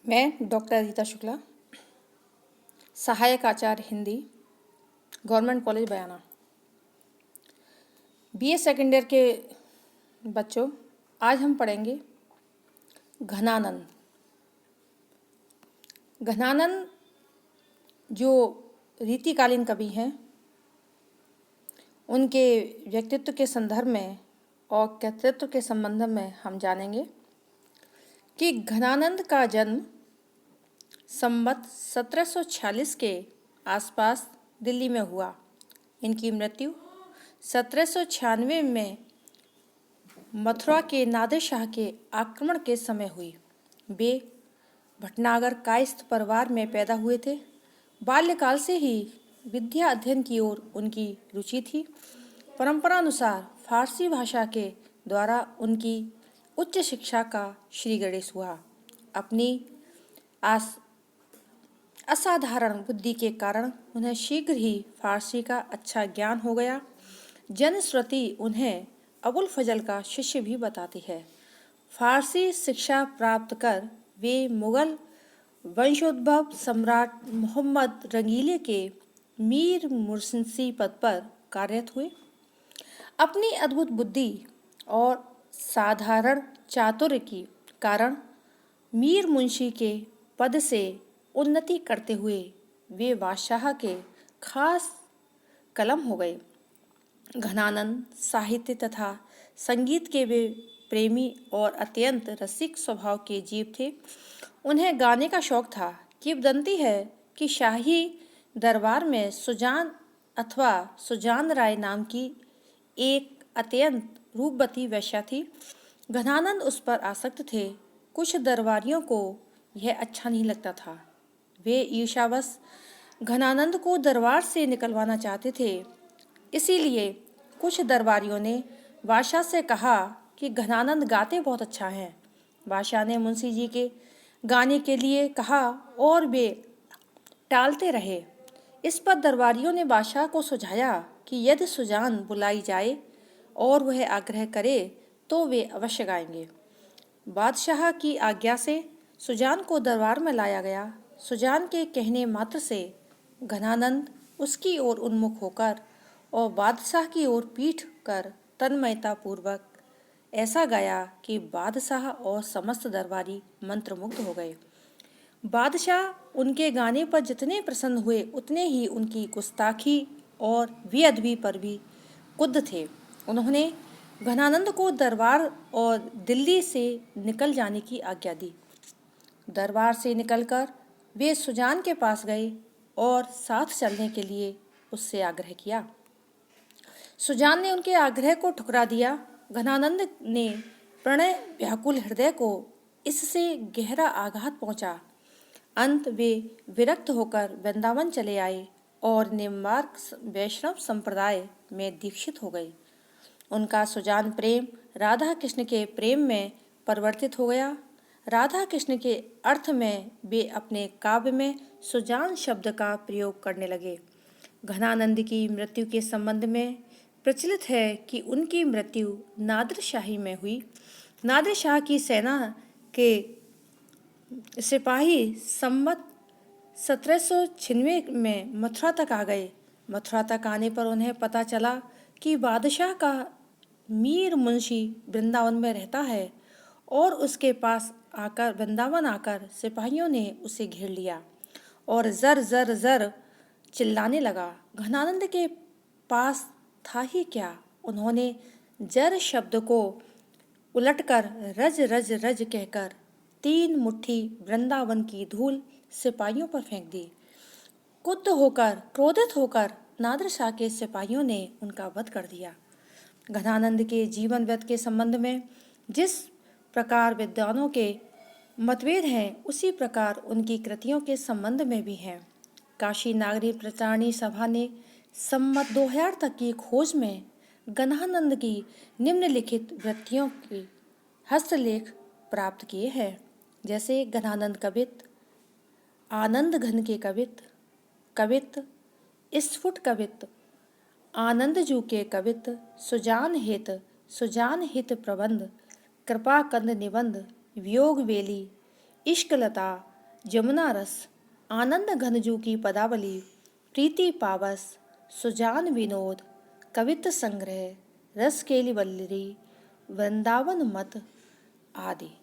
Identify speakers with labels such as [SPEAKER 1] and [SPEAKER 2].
[SPEAKER 1] मैं डॉक्टर अदिता शुक्ला, सहायक आचार्य Hindi, government college बयाना। BA second year के बच्चों, आज हम पढ़ेंगे घनानंद। घनानंद जो रीतिकालीन कवि हैं, उनके व्यक्तित्व के संदर्भ में और कृतित्व के संबंध में हम जानेंगे कि घनानंद का जन्म संवत 1746 के आसपास दिल्ली में हुआ। इनकी मृत्यु 1796 में मथुरा के नादिर शाह के आक्रमण के समय हुई। वे भटनागर कायस्थ परिवार में पैदा हुए थे। बाल्यकाल से ही विद्या अध्ययन की ओर उनकी रुचि थी। परंपरा अनुसार फारसी भाषा के द्वारा उनकी उच्च शिक्षा का श्री गणेश हुआ। अपनी असाधारण बुद्धि के कारण उन्हें शीघ्र ही फारसी का अच्छा ज्ञान हो गया। जनश्रुति उन्हें अबुल फजल का शिष्य भी बताती है। फारसी शिक्षा प्राप्त कर वे मुगल वंशोद्भव सम्राट मोहम्मद रंगीले के मीर मुंशी पद पर कार्यरत हुए। अपनी अद्भुत बुद्धि और साधारण चातुर्य के कारण मीर मुंशी के पद से उन्नति करते हुए वे बादशाह के खास कलम हो गए। घनानंद साहित्य तथा संगीत के वे प्रेमी और अत्यंत रसिक स्वभाव के जीव थे। उन्हें गाने का शौक था। किंवदंती है कि शाही दरबार में सुजान अथवा सुजान राय नाम की एक अत्यंत रूपवती वेश्या थी। घनानंद उस पर आसक्त थे। कुछ दरबारियों को यह अच्छा नहीं लगता था। वे ईर्ष्यावश घनानंद को दरबार से निकलवाना चाहते थे। इसीलिए कुछ दरबारियों ने बादशाह से कहा कि घनानंद गाते बहुत अच्छा हैं। बादशाह ने मुंशी जी के गाने के लिए कहा और वे टालते रहे। इस पर दरबारियों ने बादशाह को सुझाया कि यदि सुजान बुलाई जाए और वह आग्रह करे तो वे अवश्य गाएंगे। बादशाह की आज्ञा से सुजान को दरबार में लाया गया। सुजान के कहने मात्र से घनानंद उसकी ओर उन्मुख होकर और बादशाह की ओर पीठ कर तन्मयता पूर्वक ऐसा गाया कि बादशाह और समस्त दरबारी मंत्रमुग्ध हो गए। बादशाह उनके गाने पर जितने प्रसन्न हुए उतने ही उनकी गुस्ताखी और बेअदबी पर भी क्रुद्ध थे। उन्होंने घनानंद को दरबार और दिल्ली से निकल जाने की आज्ञा दी। दरबार से निकलकर वे सुजान के पास गए और साथ चलने के लिए उससे आग्रह किया। सुजान ने उनके आग्रह को ठुकरा दिया। घनानंद ने प्रणय व्याकुल हृदय को इससे गहरा आघात पहुंचा। अंत वे विरक्त होकर वृंदावन चले आए और निम्बार्क वैष्णव संप्रदाय में दीक्षित हो गए। उनका सुजान प्रेम राधा कृष्ण के प्रेम में परिवर्तित हो गया। राधा कृष्ण के अर्थ में वे अपने काव्य में सुजान शब्द का प्रयोग करने लगे। घनानंद की मृत्यु के संबंध में प्रचलित है कि उनकी मृत्यु नादिर शाही में हुई। नादिर शाह की सेना के सिपाही संवत 1796 में मथुरा तक आ गए। मथुरा तक आने पर उन्हें पता चला कि बादशाह का मीर मुंशी वृंदावन में रहता है और उसके पास आकर वृंदावन आकर सिपाहियों ने उसे घेर लिया और जर जर जर चिल्लाने लगा। घनानंद के पास था ही क्या, उन्होंने जर शब्द को उलटकर रज रज रज कहकर 3 मुट्ठी वृंदावन की धूल सिपाहियों पर फेंक दी। क्रोधित होकर नादिर शाह के सिपाहियों ने उनका वध कर दिया। घनानंद के जीवन व्यत के संबंध में जिस प्रकार विद्वानों के मतभेद हैं, उसी प्रकार उनकी कृतियों के संबंध में भी हैं। काशी नागरी प्रचारणी सभा ने संवत 2000 तक की खोज में घनानंद की निम्नलिखित वृत्तियों के हस्तलेख प्राप्त किए हैं, जैसे घनानंद कवित्त, आनंद घन के कवित्त, स्फुट कवित्त, आनंद जू के कवित्त, सुजान हित प्रबंध, कृपा कंद निबंध, वियोग वेली, इश्कलता, जमुना रस, आनंद घनजू की पदावली, प्रीति पावस, सुजान विनोद, कवित्व संग्रह, रस केली वल्लरी, वृंदावन मत आदि।